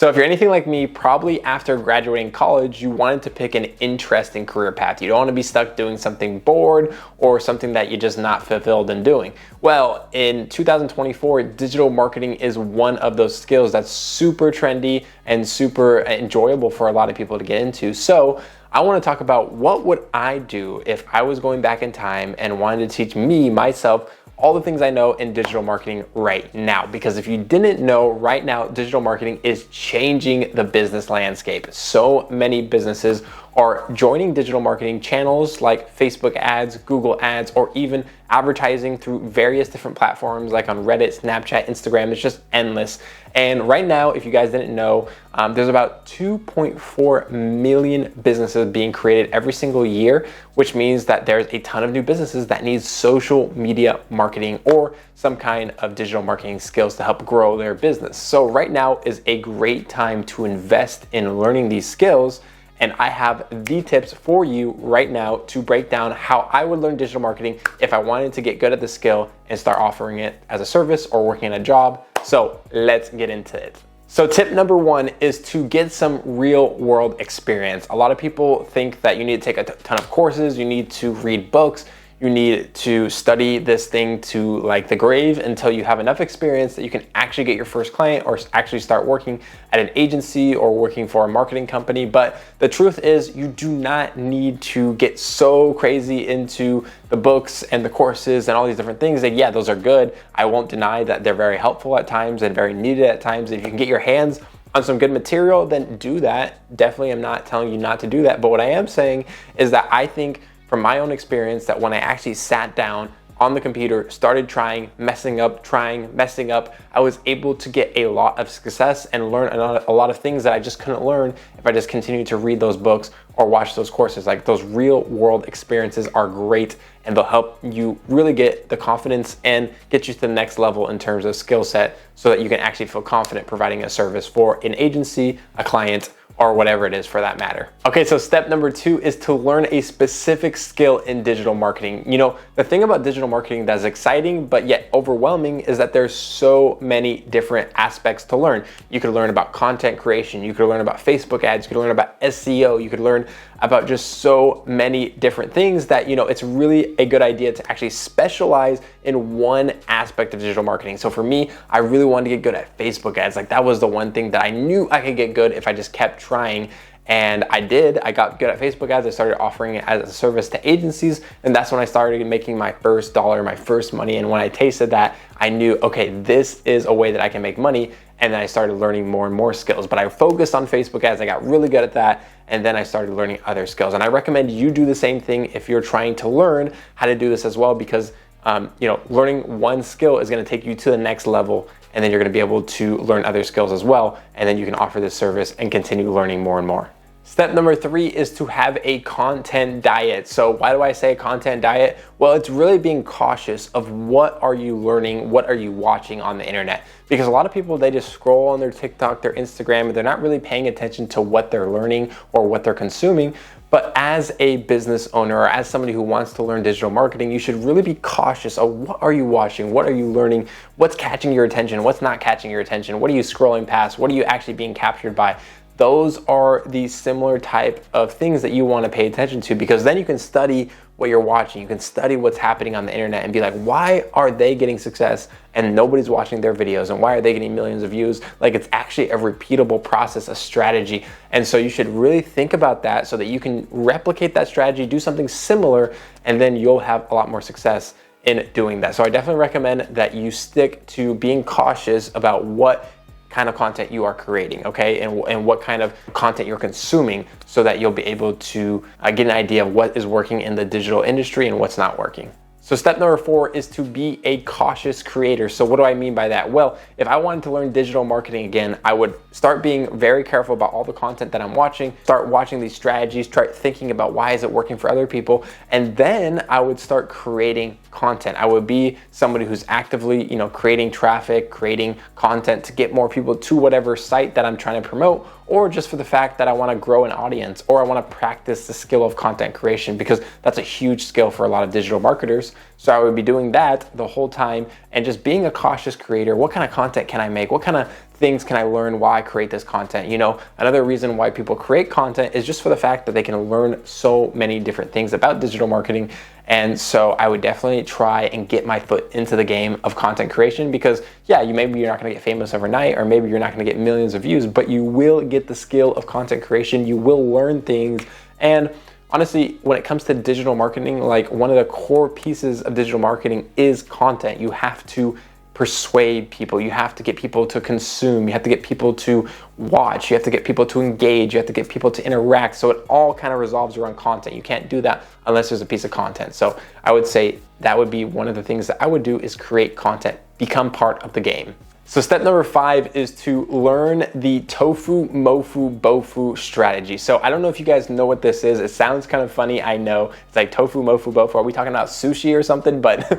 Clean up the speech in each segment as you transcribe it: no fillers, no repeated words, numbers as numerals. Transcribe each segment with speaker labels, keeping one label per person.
Speaker 1: So if you're anything like me, probably after graduating college, you wanted to pick an interesting career path. You don't want to be stuck doing something bored or something that you're just not fulfilled in doing. Well, in 2024, digital marketing is one of those skills that's super trendy and super enjoyable for a lot of people to get into. So I want to talk about what would I do if I was going back in time and wanted to teach myself, all the things I know in digital marketing right now. Because if you didn't know, right now, digital marketing is changing the business landscape. So many businesses are joining digital marketing channels like Facebook ads, Google ads, or even advertising through various different platforms like on Reddit, Snapchat, Instagram. It's just endless. And right now, if you guys didn't know, there's about 2.4 million businesses being created every single year, which means that there's a ton of new businesses that need social media marketing or some kind of digital marketing skills to help grow their business. So right now is a great time to invest in learning these skills. And I have the tips for you right now to break down how I would learn digital marketing if I wanted to get good at the skill and start offering it as a service or working a job. So let's get into it. So tip number one is to get some real world experience. A lot of people think that you need to take a ton of courses, you need to read books, you need to study this thing to like the grave until you have enough experience that you can actually get your first client or actually start working at an agency or working for a marketing company. But the truth is you do not need to get so crazy into the books and the courses and all these different things. And yeah, those are good. I won't deny that they're very helpful at times and very needed at times. If you can get your hands on some good material, then do that. Definitely, I'm not telling you not to do that. But what I am saying is that I think from my own experience that when I actually sat down on the computer, started messing up, I was able to get a lot of success and learn a lot of things that I just couldn't learn if I just continued to read those books or watch those courses. Like those real world experiences are great and they'll help you really get the confidence and get you to the next level in terms of skill set so that you can actually feel confident providing a service for an agency, a client, or whatever it is for that matter. Okay, so step number two is to learn a specific skill in digital marketing. You know, the thing about digital marketing that's exciting but yet overwhelming is that there's so many different aspects to learn. You could learn about content creation, you could learn about Facebook ads, you could learn about SEO, you could learn about just so many different things that, you know, it's really a good idea to actually specialize in one aspect of digital marketing. So for me, I really wanted to get good at Facebook ads. Like that was the one thing that I knew I could get good if I just kept trying. And I did. I got good at Facebook ads. I started offering it as a service to agencies. And that's when I started making my first dollar, my first money. And when I tasted that, I knew, okay, this is a way that I can make money. And then I started learning more and more skills. But I focused on Facebook ads. I got really good at that. And then I started learning other skills. And I recommend you do the same thing if you're trying to learn how to do this as well, because learning one skill is going to take you to the next level. And then you're going to be able to learn other skills as well. And then you can offer this service and continue learning more and more. Step number three is to have a content diet. So why do I say content diet? Well, it's really being cautious of what are you learning, what are you watching on the internet? Because a lot of people, they just scroll on their TikTok, their Instagram, and they're not really paying attention to what they're learning or what they're consuming. But as a business owner or as somebody who wants to learn digital marketing, you should really be cautious of what are you watching, what are you learning, what's catching your attention, what's not catching your attention, what are you scrolling past, what are you actually being captured by. Those are the similar type of things that you want to pay attention to, because then you can study what you're watching. You can study what's happening on the internet and be like, why are they getting success and nobody's watching their videos? And why are they getting millions of views? Like, it's actually a repeatable process, a strategy. And so you should really think about that so that you can replicate that strategy, do something similar, and then you'll have a lot more success in doing that. So I definitely recommend that you stick to being cautious about what kind of content you are creating, okay? And what kind of content you're consuming so that you'll be able to get an idea of what is working in the digital industry and what's not working. So step number 4 is to be a cautious creator. So what do I mean by that? Well, if I wanted to learn digital marketing again, I would start being very careful about all the content that I'm watching, start watching these strategies, start thinking about why is it working for other people, and then I would start creating content. I would be somebody who's actively, creating traffic, creating content to get more people to whatever site that I'm trying to promote, or just for the fact that I want to grow an audience, or I want to practice the skill of content creation, because that's a huge skill for a lot of digital marketers. So I would be doing that the whole time and just being a cautious creator. What kind of content can I make? What kind of things can I learn while I create this content? You know, another reason why people create content is just for the fact that they can learn so many different things about digital marketing. And so I would definitely try and get my foot into the game of content creation, because yeah, maybe you're not going to get famous overnight, or maybe you're not going to get millions of views, but you will get the skill of content creation. You will learn things. And honestly, when it comes to digital marketing, like one of the core pieces of digital marketing is content. You have to persuade people. You have to get people to consume. You have to get people to watch. You have to get people to engage. You have to get people to interact. So it all kind of resolves around content. You can't do that unless there's a piece of content. So I would say that would be one of the things that I would do, is create content, become part of the game. So step number 5 is to learn the tofu, mofu, bofu strategy. So I don't know if you guys know what this is. It sounds kind of funny, I know. It's like tofu, mofu, bofu. Are we talking about sushi or something? But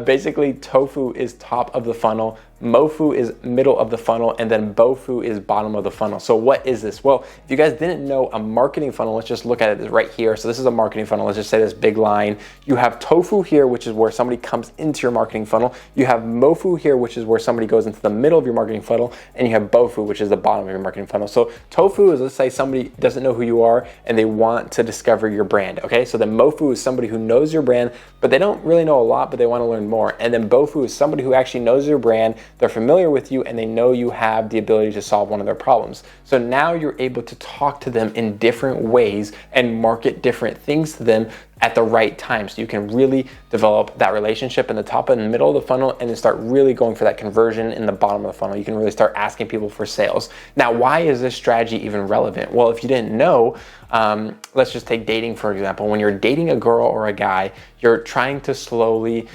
Speaker 1: basically tofu is top of the funnel, mofu is middle of the funnel, and then bofu is bottom of the funnel. So what is this? Well, if you guys didn't know a marketing funnel, let's just look at it right here. So this is a marketing funnel. Let's just say this big line. You have tofu here, which is where somebody comes into your marketing funnel. You have mofu here, which is where somebody goes into the middle of your marketing funnel, and you have bofu, which is the bottom of your marketing funnel. So tofu is, let's say somebody doesn't know who you are and they want to discover your brand. Okay, so then mofu is somebody who knows your brand, but they don't really know a lot, but they want to learn more. And then bofu is somebody who actually knows your brand, they're familiar with you, and they know you have the ability to solve one of their problems. So now you're able to talk to them in different ways and market different things to them at the right time. So you can really develop that relationship in the top and the middle of the funnel, and then start really going for that conversion in the bottom of the funnel. You can really start asking people for sales. Now, why is this strategy even relevant? Well, if you didn't know, let's just take dating, for example. When you're dating a girl or a guy, you're trying to slowly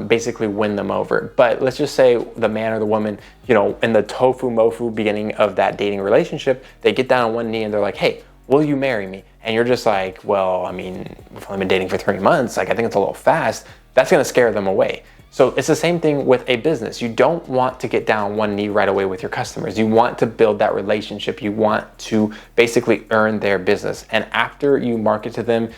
Speaker 1: basically win them over. But let's just say the man or the woman, you know, in the tofu mofu beginning of that dating relationship, they get down on one knee and they're like, hey, will you marry me? And you're just like, well, I mean, we've only been dating for 3 months. Like, I think it's a little fast. That's going to scare them away. So it's the same thing with a business. You don't want to get down on one knee right away with your customers. You want to build that relationship. You want to basically earn their business. And after you market to them,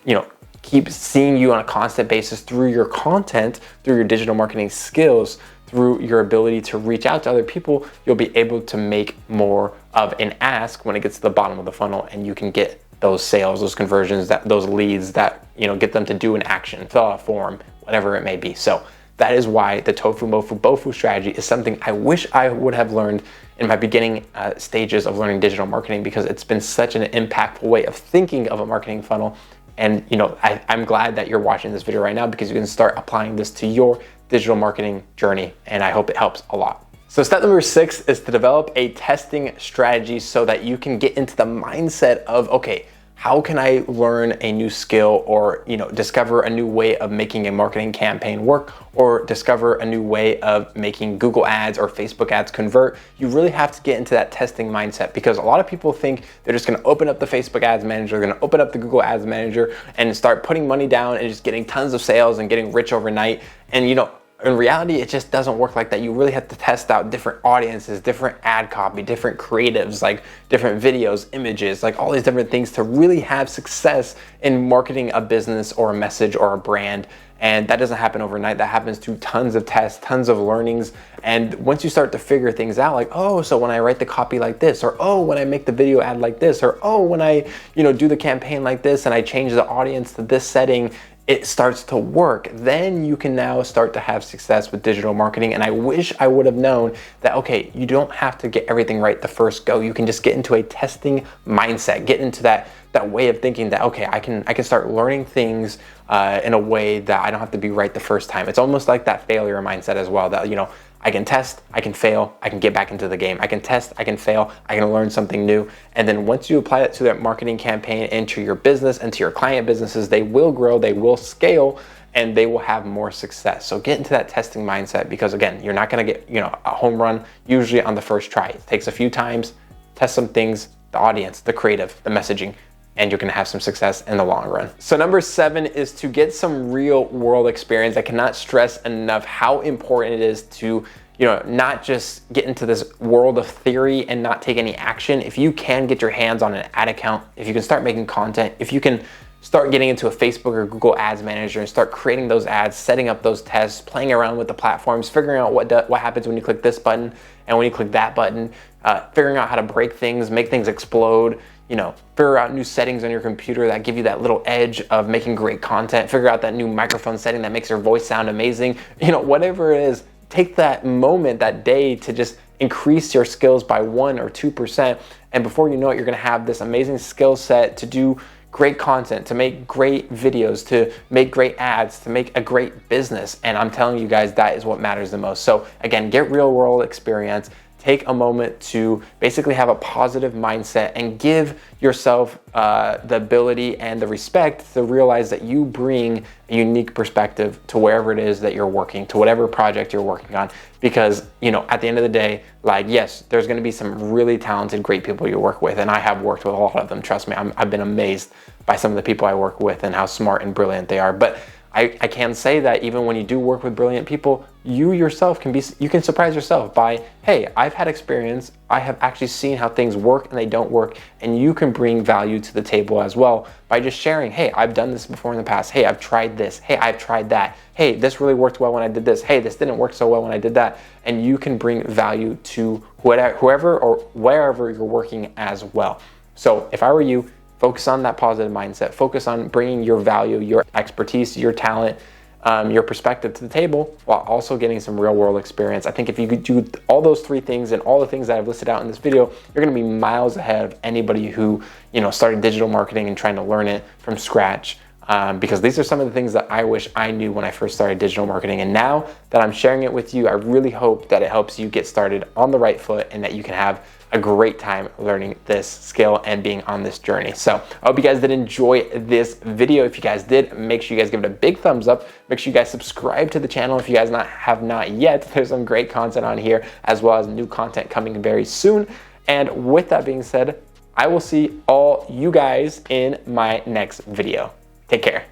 Speaker 1: you know, keep seeing you on a constant basis through your content, through your digital marketing skills, through your ability to reach out to other people, you'll be able to make more of an ask when it gets to the bottom of the funnel, and you can get those sales, those conversions, those leads that, you know, get them to do an action, fill out a form, whatever it may be. So that is why the tofu, mofu, bofu strategy is something I wish I would have learned in my beginning stages of learning digital marketing, because it's been such an impactful way of thinking of a marketing funnel. And you know, I'm glad that you're watching this video right now, because you can start applying this to your digital marketing journey, and I hope it helps a lot. So step number 6 is to develop a testing strategy so that you can get into the mindset of, okay, how can I learn a new skill, or, you know, discover a new way of making a marketing campaign work, or discover a new way of making Google ads or Facebook ads convert. You really have to get into that testing mindset, because a lot of people think they're just going to open up the Facebook ads manager, they're going to open up the Google ads manager and start putting money down and just getting tons of sales and getting rich overnight. And you know, in reality, it just doesn't work like that. You really have to test out different audiences, different ad copy, different creatives, like different videos, images, like all these different things to really have success in marketing a business or a message or a brand. And that doesn't happen overnight. That happens through tons of tests, tons of learnings. And once you start to figure things out, like, oh, so when I write the copy like this, or oh, when I make the video ad like this, or oh, when I, you know, do the campaign like this and I change the audience to this setting, it starts to work. Then you can now start to have success with digital marketing. And I wish I would have known that, okay, you don't have to get everything right the first go. You can just get into a testing mindset, get into that way of thinking that, okay, I can start learning things in a way that I don't have to be right the first time. It's almost like that failure mindset as well, that, you know, I can test, I can fail, I can get back into the game. I can test, I can fail, I can learn something new. And then once you apply that to that marketing campaign and to your business and to your client businesses, they will grow, they will scale, and they will have more success. So get into that testing mindset, because again, you're not gonna get, you know, a home run usually on the first try. It takes a few times, test some things, the audience, the creative, the messaging, and you're gonna have some success in the long run. So number 7 is to get some real world experience. I cannot stress enough how important it is to not just get into this world of theory and not take any action. If you can get your hands on an ad account, if you can start making content, if you can start getting into a Facebook or Google Ads Manager and start creating those ads, setting up those tests, playing around with the platforms, figuring out what happens when you click this button and when you click that button, figuring out how to break things, make things explode, figure out new settings on your computer that give you that little edge of making great content, figure out that new microphone setting that makes your voice sound amazing, whatever it is, take that moment, that day to just increase your skills by 1 or 2%. And before you know it, you're gonna have this amazing skill set to do great content, to make great videos, to make great ads, to make a great business. And I'm telling you guys, that is what matters the most. So again, get real world experience. Take a moment to basically have a positive mindset and give yourself the ability and the respect to realize that you bring a unique perspective to wherever it is that you're working, to whatever project you're working on. Because, at the end of the day, yes, there's gonna be some really talented, great people you work with. And I have worked with a lot of them, trust me. I've been amazed by some of the people I work with and how smart and brilliant they are. But I can say that even when you do work with brilliant people, you yourself you can surprise yourself by, hey, I've had experience, I have actually seen how things work and they don't work, and you can bring value to the table as well by just sharing, hey, I've done this before in the past, hey, I've tried this, hey, I've tried that, hey, this really worked well when I did this, hey, this didn't work so well when I did that, and you can bring value to whoever or wherever you're working as well. So if I were you, focus on that positive mindset. Focus on bringing your value, your expertise, your talent, your perspective to the table while also getting some real world experience. I think if you could do all those 3 things and all the things that I've listed out in this video, you're gonna be miles ahead of anybody who started digital marketing and trying to learn it from scratch. Because these are some of the things that I wish I knew when I first started digital marketing. And now that I'm sharing it with you, I really hope that it helps you get started on the right foot and that you can have a great time learning this skill and being on this journey. So I hope you guys did enjoy this video. If you guys did, make sure you guys give it a big thumbs up. Make sure you guys subscribe to the channel if you guys have not yet. There's some great content on here as well as new content coming very soon. And with that being said, I will see all you guys in my next video. Take care.